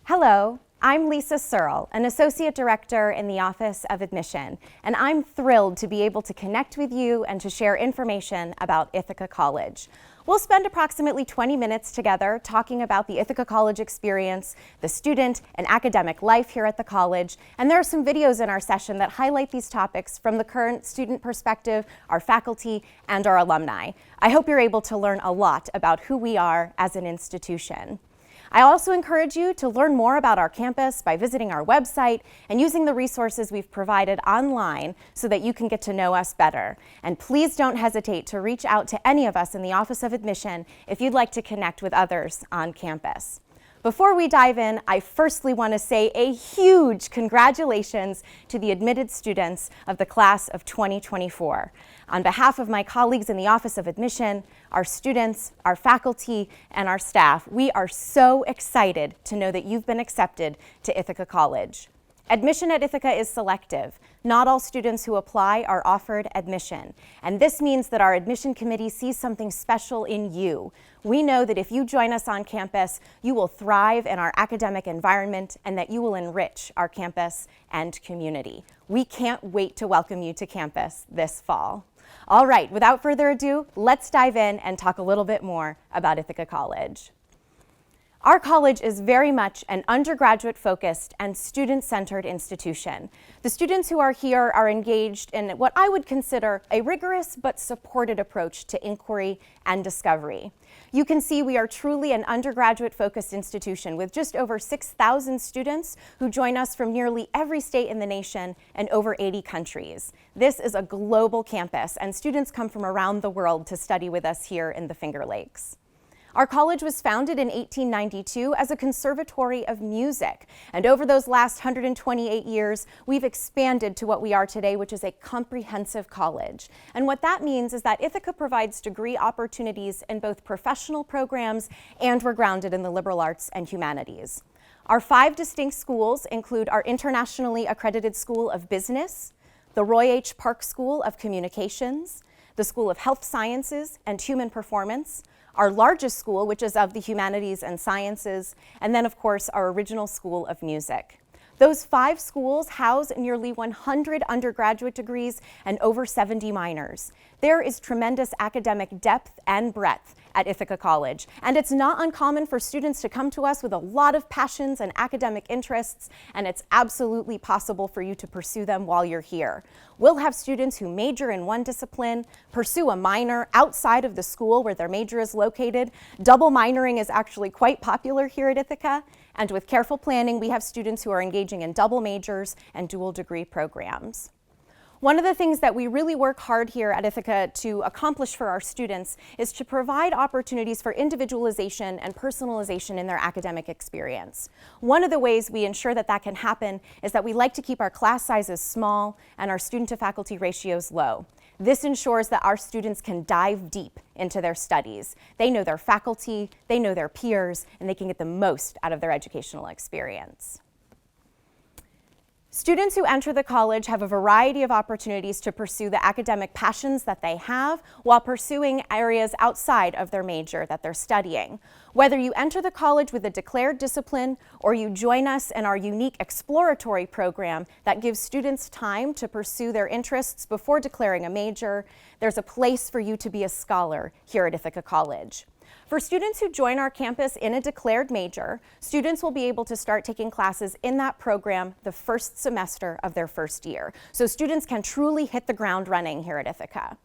Hello, I'm Lisa Searle, an Associate Director in the Office of Admission, and I'm thrilled to be able to connect with you and to share information about Ithaca College. We'll spend approximately 20 minutes together talking about the Ithaca College experience, the student and academic life here at the college, and there are some videos in our session that highlight these topics from the current student perspective, our faculty, and our alumni. I hope you're able to learn a lot about who we are as an institution. I also encourage you to learn more about our campus by visiting our website and using the resources we've provided online so that you can get to know us better. And please don't hesitate to reach out to any of us in the Office of Admission if you'd like to connect with others on campus. Before we dive in, I firstly want to say a huge congratulations to the admitted students of the class of 2024. On behalf of my colleagues in the Office of Admission, our students, our faculty, and our staff, we are so excited to know that you've been accepted to Ithaca College. Admission at Ithaca is selective. Not all students who apply are offered admission, and this means that our admission committee sees something special in you. We know that if you join us on campus, you will thrive in our academic environment and that you will enrich our campus and community. We can't wait to welcome you to campus this fall. All right, without further ado, let's dive in and talk a little bit more about Ithaca College. Our college is very much an undergraduate-focused and student-centered institution. The students who are here are engaged in what I would consider a rigorous but supported approach to inquiry and discovery. You can see we are truly an undergraduate-focused institution with just over 6,000 students who join us from nearly every state in the nation and over 80 countries. This is a global campus, and students come from around the world to study with us here in the Finger Lakes. Our college was founded in 1892 as a conservatory of music, and over those last 128 years, we've expanded to what we are today, which is a comprehensive college. And what that means is that Ithaca provides degree opportunities in both professional programs, and we're grounded in the liberal arts and humanities. Our 5 distinct schools include our internationally accredited School of Business, the Roy H. Park School of Communications, the School of Health Sciences and Human Performance, our largest school, which is of the Humanities and Sciences, and then, of course, our original School of Music. Those 5 schools house nearly 100 undergraduate degrees and over 70 minors. There is tremendous academic depth and breadth at Ithaca College, and it's not uncommon for students to come to us with a lot of passions and academic interests, and it's absolutely possible for you to pursue them while you're here. We'll have students who major in one discipline, pursue a minor outside of the school where their major is located. Double minoring is actually quite popular here at Ithaca, and with careful planning, we have students who are engaging in double majors and dual degree programs. One of the things that we really work hard here at Ithaca to accomplish for our students is to provide opportunities for individualization and personalization in their academic experience. One of the ways we ensure that that can happen is that we like to keep our class sizes small and our student-to-faculty ratios low. This ensures that our students can dive deep into their studies. They know their faculty, they know their peers, and they can get the most out of their educational experience. Students who enter the college have a variety of opportunities to pursue the academic passions that they have while pursuing areas outside of their major that they're studying. Whether you enter the college with a declared discipline or you join us in our unique exploratory program that gives students time to pursue their interests before declaring a major, there's a place for you to be a scholar here at Ithaca College. For students who join our campus in a declared major, students will be able to start taking classes in that program the first semester of their first year. So students can truly hit the ground running here at Ithaca.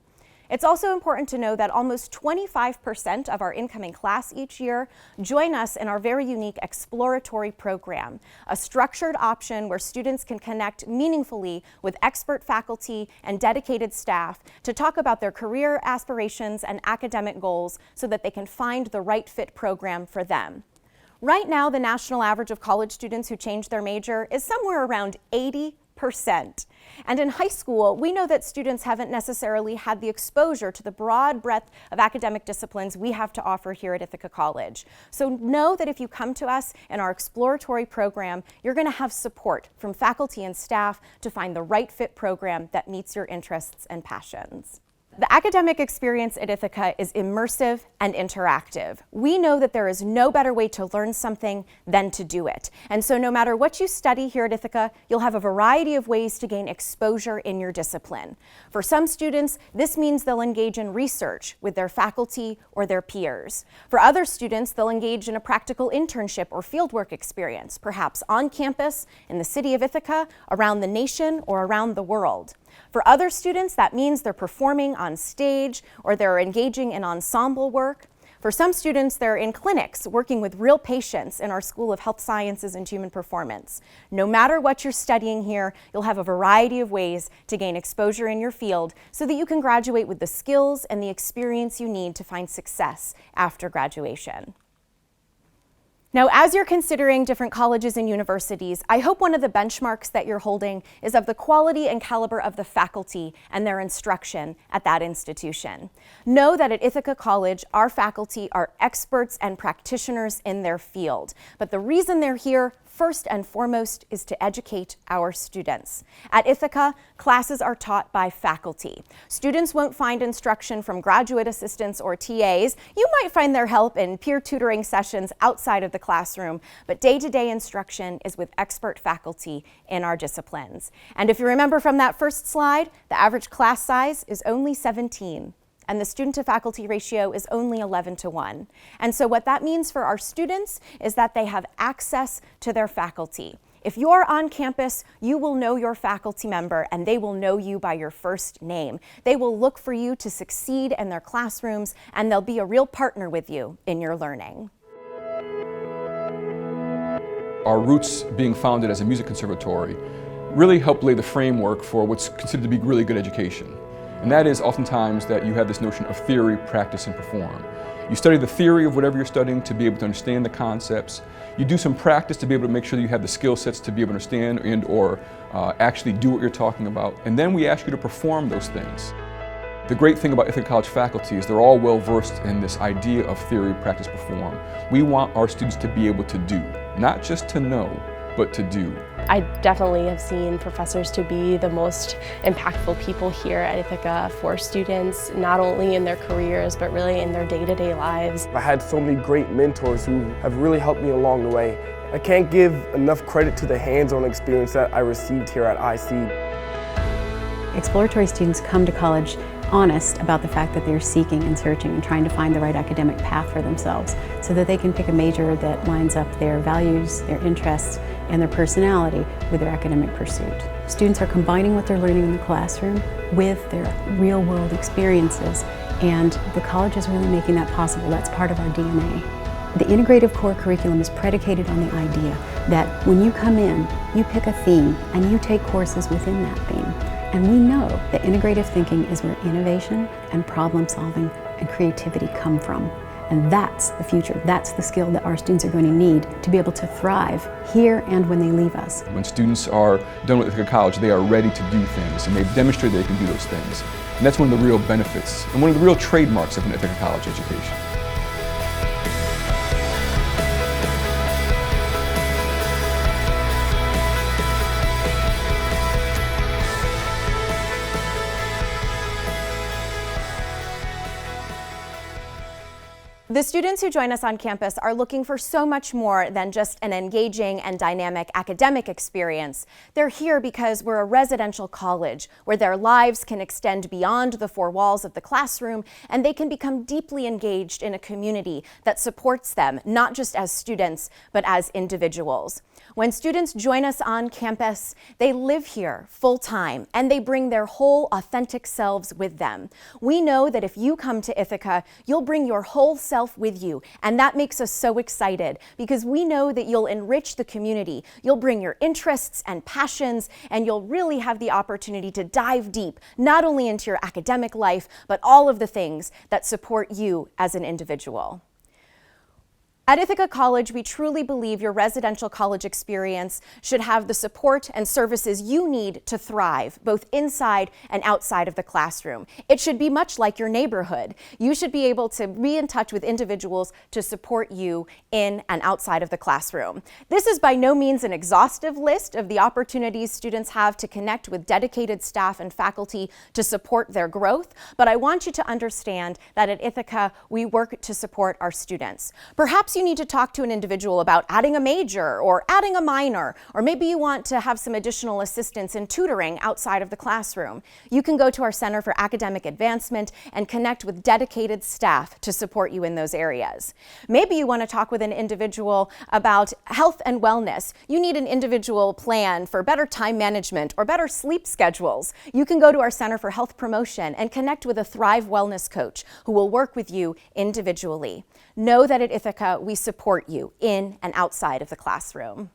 It's also important to know that almost 25% of our incoming class each year join us in our very unique exploratory program, a structured option where students can connect meaningfully with expert faculty and dedicated staff to talk about their career aspirations and academic goals so that they can find the right fit program for them. Right now, the national average of college students who change their major is somewhere around 80%. And in high school, we know that students haven't necessarily had the exposure to the broad breadth of academic disciplines we have to offer here at Ithaca College. So know that if you come to us in our exploratory program, you're going to have support from faculty and staff to find the right fit program that meets your interests and passions. The academic experience at Ithaca is immersive and interactive. We know that there is no better way to learn something than to do it. And so no matter what you study here at Ithaca, you'll have a variety of ways to gain exposure in your discipline. For some students, this means they'll engage in research with their faculty or their peers. For other students, they'll engage in a practical internship or fieldwork experience, perhaps on campus, in the city of Ithaca, around the nation, or around the world. For other students, that means they're performing on stage or they're engaging in ensemble work. For some students, they're in clinics working with real patients in our School of Health Sciences and Human Performance. No matter what you're studying here, you'll have a variety of ways to gain exposure in your field so that you can graduate with the skills and the experience you need to find success after graduation. Now, as you're considering different colleges and universities, I hope one of the benchmarks that you're holding is of the quality and caliber of the faculty and their instruction at that institution. Know that at Ithaca College, our faculty are experts and practitioners in their field, but the reason they're here first and foremost is to educate our students. At Ithaca, classes are taught by faculty. Students won't find instruction from graduate assistants or TAs. You might find their help in peer tutoring sessions outside of the classroom, but day-to-day instruction is with expert faculty in our disciplines. And if you remember from that first slide, the average class size is only 17. And the student-to-faculty ratio is only 11-to-1. And so what that means for our students is that they have access to their faculty. If you're on campus, you will know your faculty member and they will know you by your first name. They will look for you to succeed in their classrooms and they'll be a real partner with you in your learning. Our roots being founded as a music conservatory really helped lay the framework for what's considered to be really good education. And that is oftentimes that you have this notion of theory, practice, and perform. You study the theory of whatever you're studying to be able to understand the concepts. You do some practice to be able to make sure that you have the skill sets to be able to understand and or actually do what you're talking about. And then we ask you to perform those things. The great thing about Ithaca College faculty is they're all well versed in this idea of theory, practice, perform. We want our students to be able to do, not just to know, but to do. I definitely have seen professors to be the most impactful people here at Ithaca for students, not only in their careers, but really in their day-to-day lives. I had so many great mentors who have really helped me along the way. I can't give enough credit to the hands-on experience that I received here at IC. Exploratory students come to college honest about the fact that they're seeking and searching and trying to find the right academic path for themselves so that they can pick a major that lines up their values, their interests, and their personality with their academic pursuit. Students are combining what they're learning in the classroom with their real-world experiences, and the college is really making that possible. That's part of our DNA. The integrative core curriculum is predicated on the idea that when you come in, you pick a theme and you take courses within that theme. And we know that integrative thinking is where innovation and problem solving and creativity come from. And that's the future. That's the skill that our students are going to need to be able to thrive here and when they leave us. When students are done with Ithaca College, they are ready to do things and they've demonstrated they can do those things. And that's one of the real benefits and one of the real trademarks of an Ithaca College education. The students who join us on campus are looking for so much more than just an engaging and dynamic academic experience. They're here because we're a residential college where their lives can extend beyond the four walls of the classroom and they can become deeply engaged in a community that supports them, not just as students, but as individuals. When students join us on campus, they live here full-time and they bring their whole authentic selves with them. We know that if you come to Ithaca, you'll bring your whole self with you, and that makes us so excited because we know that you'll enrich the community, you'll bring your interests and passions, and you'll really have the opportunity to dive deep, not only into your academic life, but all of the things that support you as an individual. At Ithaca College, we truly believe your residential college experience should have the support and services you need to thrive, both inside and outside of the classroom. It should be much like your neighborhood. You should be able to be in touch with individuals to support you in and outside of the classroom. This is by no means an exhaustive list of the opportunities students have to connect with dedicated staff and faculty to support their growth, but I want you to understand that at Ithaca, we work to support our students. Perhaps you need to talk to an individual about adding a major or adding a minor, or maybe you want to have some additional assistance in tutoring outside of the classroom. You can go to our Center for Academic Advancement and connect with dedicated staff to support you in those areas. Maybe you want to talk with an individual about health and wellness. You need an individual plan for better time management or better sleep schedules. You can go to our Center for Health Promotion and connect with a Thrive Wellness coach who will work with you individually. Know that at Ithaca, we support you in and outside of the classroom.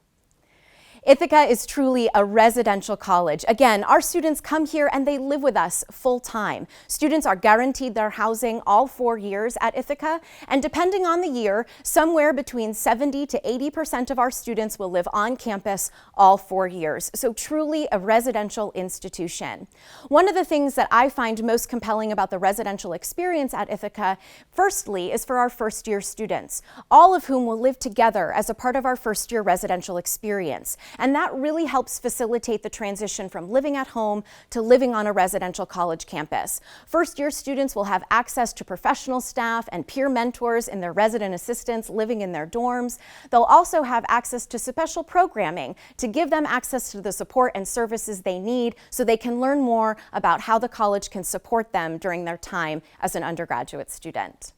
Ithaca is truly a residential college. Again, our students come here and they live with us full time. Students are guaranteed their housing all 4 years at Ithaca, and depending on the year, somewhere between 70 to 80% of our students will live on campus all 4 years. So truly a residential institution. One of the things that I find most compelling about the residential experience at Ithaca, firstly, is for our first year students, all of whom will live together as a part of our first year residential experience. And that really helps facilitate the transition from living at home to living on a residential college campus. First-year students will have access to professional staff and peer mentors and their resident assistants living in their dorms. They'll also have access to special programming to give them access to the support and services they need so they can learn more about how the college can support them during their time as an undergraduate student.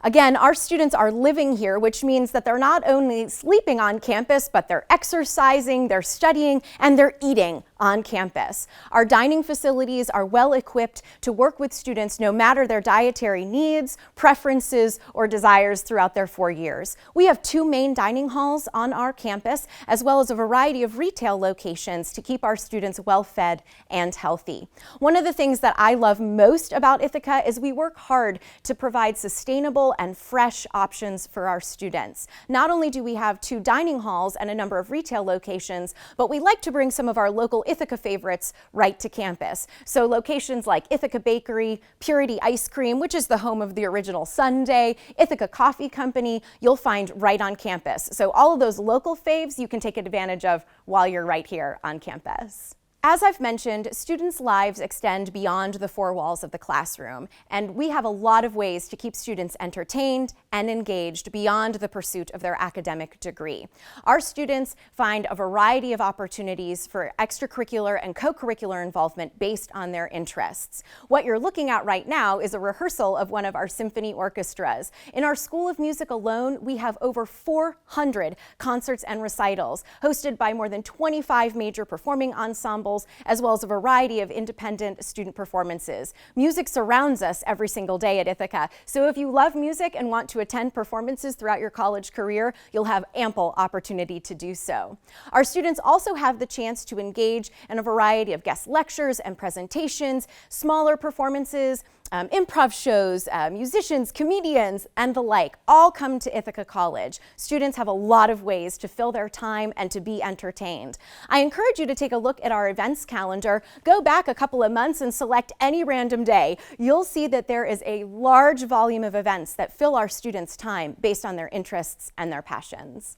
Again, our students are living here, which means that they're not only sleeping on campus, but they're exercising, they're studying, and they're eating on campus. Our dining facilities are well equipped to work with students no matter their dietary needs, preferences, or desires throughout their 4 years. We have 2 main dining halls on our campus, as well as a variety of retail locations to keep our students well fed and healthy. One of the things that I love most about Ithaca is we work hard to provide sustainable and fresh options for our students. Not only do we have 2 dining halls and a number of retail locations, but we like to bring some of our local Ithaca favorites right to campus. So locations like Ithaca Bakery, Purity Ice Cream, which is the home of the original Sundae, Ithaca Coffee Company, you'll find right on campus. So all of those local faves you can take advantage of while you're right here on campus. As I've mentioned, students' lives extend beyond the 4 walls of the classroom, and we have a lot of ways to keep students entertained and engaged beyond the pursuit of their academic degree. Our students find a variety of opportunities for extracurricular and co-curricular involvement based on their interests. What you're looking at right now is a rehearsal of one of our symphony orchestras. In our School of Music alone, we have over 400 concerts and recitals, hosted by more than 25 major performing ensembles, as well as a variety of independent student performances. Music surrounds us every single day at Ithaca, so if you love music and want to attend performances throughout your college career, you'll have ample opportunity to do so. Our students also have the chance to engage in a variety of guest lectures and presentations, smaller performances, improv shows, musicians, comedians, and the like all come to Ithaca College. Students have a lot of ways to fill their time and to be entertained. I encourage you to take a look at our events calendar. Go back a couple of months and select any random day. You'll see that there is a large volume of events that fill our students' time based on their interests and their passions.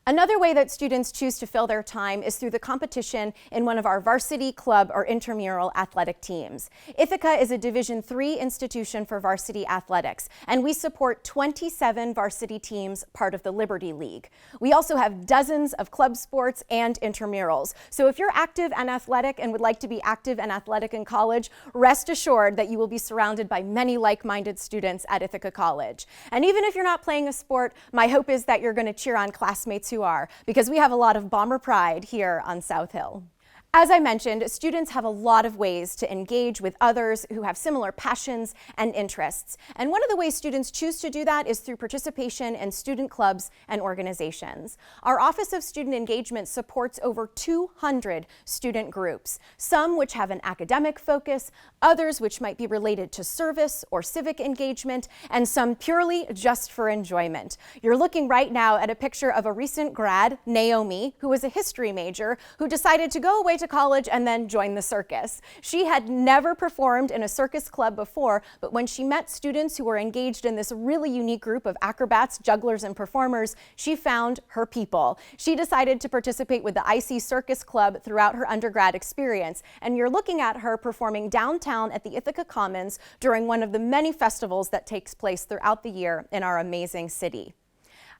Another way that students choose to fill their time is through the competition in one of our varsity, club, or intramural athletic teams. Ithaca is a Division III institution for varsity athletics, and we support 27 varsity teams part of the Liberty League. We also have dozens of club sports and intramurals. So if you're active and athletic and would like to be active and athletic in college, rest assured that you will be surrounded by many like-minded students at Ithaca College. And even if you're not playing a sport, my hope is that you're going to cheer on classmates who are, because we have a lot of Bomber pride here on South Hill. As I mentioned, students have a lot of ways to engage with others who have similar passions and interests. And one of the ways students choose to do that is through participation in student clubs and organizations. Our Office of Student Engagement supports over 200 student groups, some which have an academic focus, others which might be related to service or civic engagement, and some purely just for enjoyment. You're looking right now at a picture of a recent grad, Naomi, who was a history major, who decided to go away to college and then join the circus. She had never performed in a circus club before, but when she met students who were engaged in this really unique group of acrobats, jugglers, and performers, she found her people. She decided to participate with the IC Circus Club throughout her undergrad experience, and you're looking at her performing downtown at the Ithaca Commons during one of the many festivals that takes place throughout the year in our amazing city.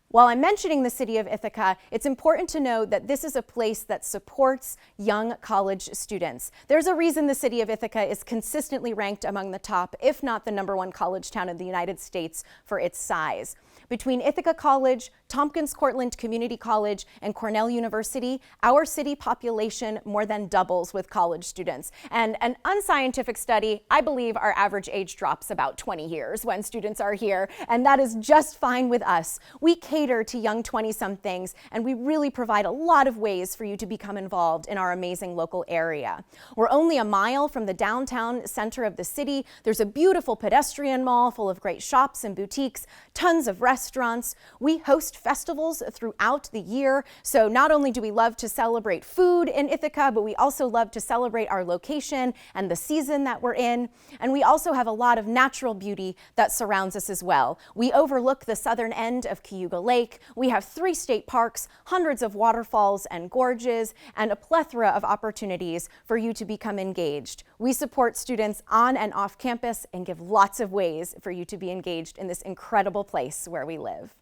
While I'm mentioning the city of Ithaca, it's important to note that this is a place that supports young college students. There's a reason the city of Ithaca is consistently ranked among the top, if not the #1 college town in the United States for its size. Between Ithaca College, Tompkins Cortland Community College, and Cornell University, our city population more than doubles with college students. And an unscientific study, I believe our average age drops about 20 years when students are here, and that is just fine with us. We cater to young 20-somethings, and we really provide a lot of ways for you to become involved in our amazing local area. We're only a mile from the downtown center of the city. There's a beautiful pedestrian mall full of great shops and boutiques, tons of restaurants. We host festivals throughout the year, so not only do we love to celebrate food in Ithaca, but we also love to celebrate our location and the season that we're in. And we also have a lot of natural beauty that surrounds us as well. We overlook the southern end of Cayuga Lake. We have 3 state parks, hundreds of waterfalls and gorges, and a plethora of opportunities for you to become engaged. We support students on and off campus and give lots of ways for you to be engaged in this incredible place where we live.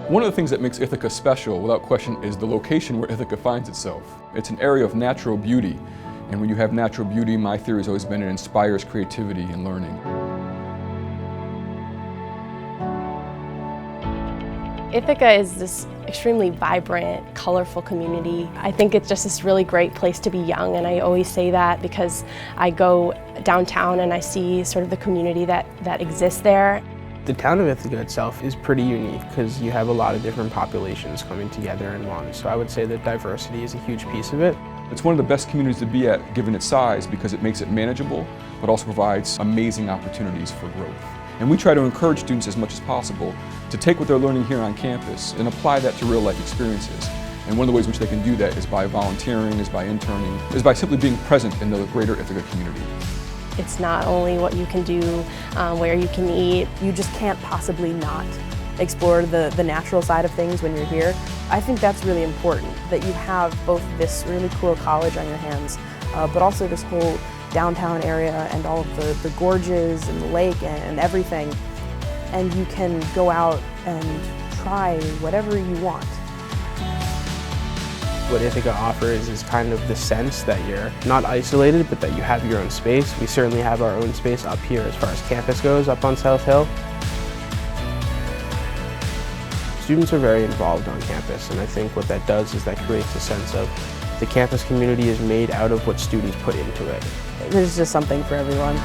One of the things that makes Ithaca special, without question, is the location where Ithaca finds itself. It's an area of natural beauty, and when you have natural beauty, my theory has always been it inspires creativity and learning. Ithaca is this extremely vibrant, colorful community. I think it's just this really great place to be young, and I always say that because I go downtown and I see sort of the community that exists there. The town of Ithaca itself is pretty unique because you have a lot of different populations coming together in one. So I would say that diversity is a huge piece of it. It's one of the best communities to be at given its size because it makes it manageable, but also provides amazing opportunities for growth. And we try to encourage students as much as possible to take what they're learning here on campus and apply that to real life experiences. And one of the ways in which they can do that is by volunteering, is by interning, is by simply being present in the greater Ithaca community. It's not only what you can do, where you can eat. You just can't possibly not explore the natural side of things when you're here. I think that's really important, that you have both this really cool college on your hands, but also this whole downtown area and all of the gorges and the lake and everything. And you can go out and try whatever you want. What Ithaca offers is kind of the sense that you're not isolated, but that you have your own space. We certainly have our own space up here as far as campus goes, up on South Hill. Students are very involved on campus, and I think what that does is that creates a sense of the campus community is made out of what students put into it. There's just something for everyone.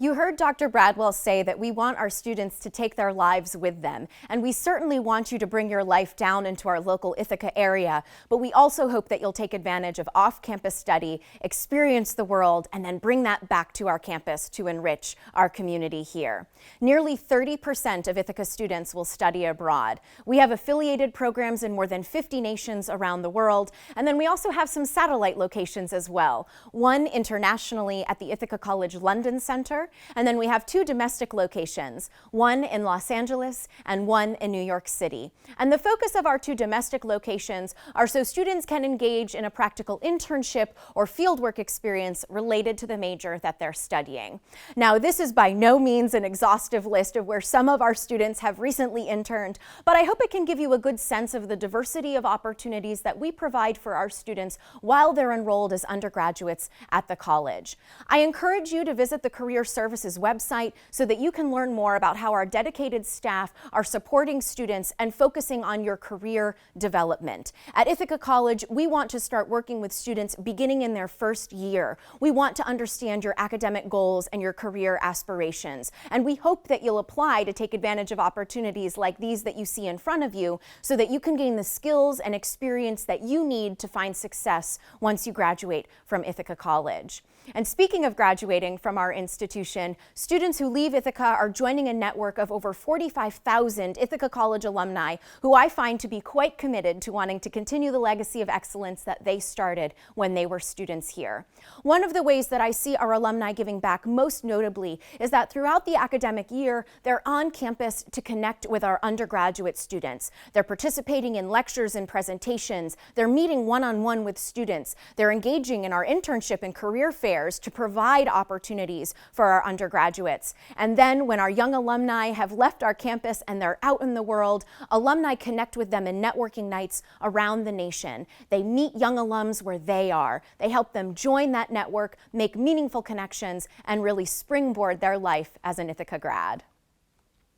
You heard Dr. Bradwell say that we want our students to take their lives with them, and we certainly want you to bring your life down into our local Ithaca area, but we also hope that you'll take advantage of off-campus study, experience the world, and then bring that back to our campus to enrich our community here. Nearly 30% of Ithaca students will study abroad. We have affiliated programs in more than 50 nations around the world, and then we also have some satellite locations as well. One internationally at the Ithaca College London Center, And then we have 2 domestic locations, one in Los Angeles and one in New York City. And the focus of our 2 domestic locations are so students can engage in a practical internship or fieldwork experience related to the major that they're studying. Now, this is by no means an exhaustive list of where some of our students have recently interned, but I hope it can give you a good sense of the diversity of opportunities that we provide for our students while they're enrolled as undergraduates at the college. I encourage you to visit the Career Services website so that you can learn more about how our dedicated staff are supporting students and focusing on your career development. At Ithaca College, we want to start working with students beginning in their first year. We want to understand your academic goals and your career aspirations, and we hope that you'll apply to take advantage of opportunities like these that you see in front of you so that you can gain the skills and experience that you need to find success once you graduate from Ithaca College. And speaking of graduating from our institution, students who leave Ithaca are joining a network of over 45,000 Ithaca College alumni who I find to be quite committed to wanting to continue the legacy of excellence that they started when they were students here. One of the ways that I see our alumni giving back most notably is that throughout the academic year, they're on campus to connect with our undergraduate students. They're participating in lectures and presentations. They're meeting one-on-one with students. They're engaging in our internship and career fairs to provide opportunities for our undergraduates. And then when our young alumni have left our campus and they're out in the world, alumni connect with them in networking nights around the nation. They meet young alums where they are. They help them join that network, make meaningful connections, and really springboard their life as an Ithaca grad.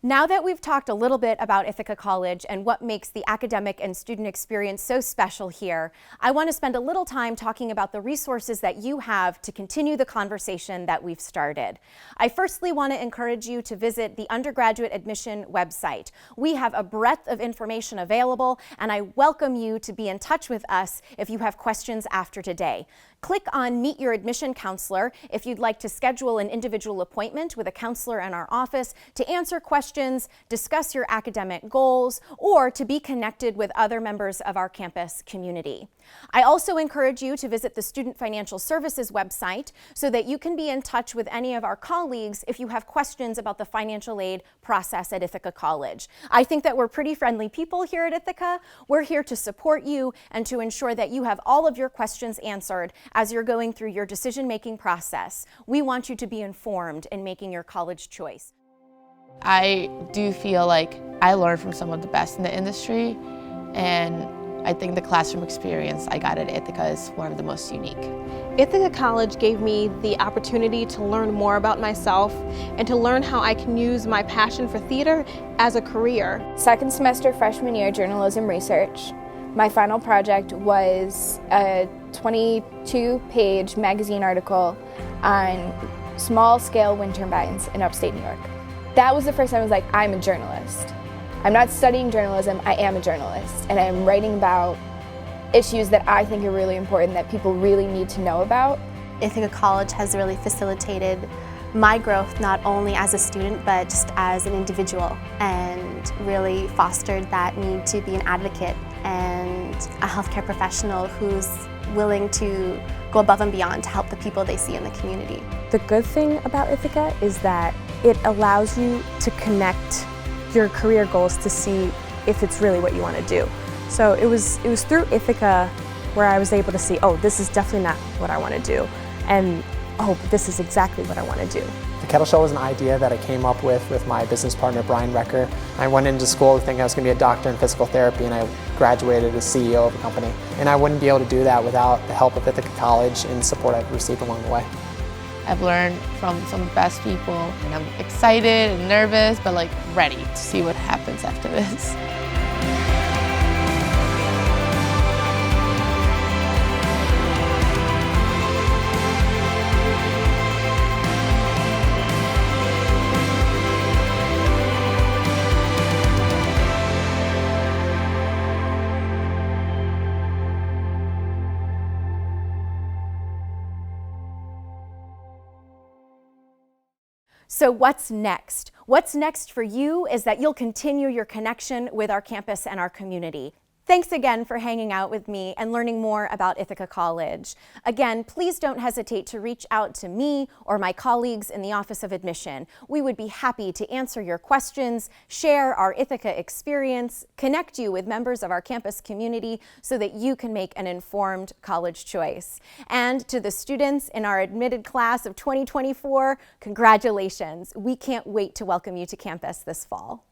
Now that we've talked a little bit about Ithaca College and what makes the academic and student experience so special here, I want to spend a little time talking about the resources that you have to continue the conversation that we've started. I firstly want to encourage you to visit the undergraduate admission website. We have a breadth of information available, and I welcome you to be in touch with us if you have questions after today. Click on Meet Your Admission Counselor if you'd like to schedule an individual appointment with a counselor in our office to answer questions, discuss your academic goals, or to be connected with other members of our campus community. I also encourage you to visit the Student Financial Services website so that you can be in touch with any of our colleagues if you have questions about the financial aid process at Ithaca College. I think that we're pretty friendly people here at Ithaca. We're here to support you and to ensure that you have all of your questions answered as you're going through your decision-making process. We want you to be informed in making your college choice. I do feel like I learned from some of the best in the industry, and I think the classroom experience I got at Ithaca is one of the most unique. Ithaca College gave me the opportunity to learn more about myself and to learn how I can use my passion for theater as a career. Second semester freshman year journalism research. My final project was a 22-page magazine article on small-scale wind turbines in upstate New York. That was the first time I was like, I'm a journalist. I'm not studying journalism, I am a journalist, and I'm writing about issues that I think are really important that people really need to know about. Ithaca College has really facilitated my growth not only as a student but just as an individual, and really fostered that need to be an advocate and a healthcare professional who's willing to go above and beyond to help the people they see in the community. The good thing about Ithaca is that it allows you to connect your career goals to see if it's really what you want to do. So it was through Ithaca where I was able to see, oh, this is definitely not what I want to do, and oh, this is exactly what I want to do. The kettle shell was an idea that I came up with my business partner, Brian Recker. I went into school thinking I was going to be a doctor in physical therapy, and I graduated as CEO of a company. And I wouldn't be able to do that without the help of Ithaca College and support I've received along the way. I've learned from some of the best people, and I'm excited and nervous, but like ready to see what happens after this. So what's next? What's next for you is that you'll continue your connection with our campus and our community. Thanks again for hanging out with me and learning more about Ithaca College. Again, please don't hesitate to reach out to me or my colleagues in the Office of Admission. We would be happy to answer your questions, share our Ithaca experience, connect you with members of our campus community so that you can make an informed college choice. And to the students in our admitted class of 2024, congratulations. We can't wait to welcome you to campus this fall.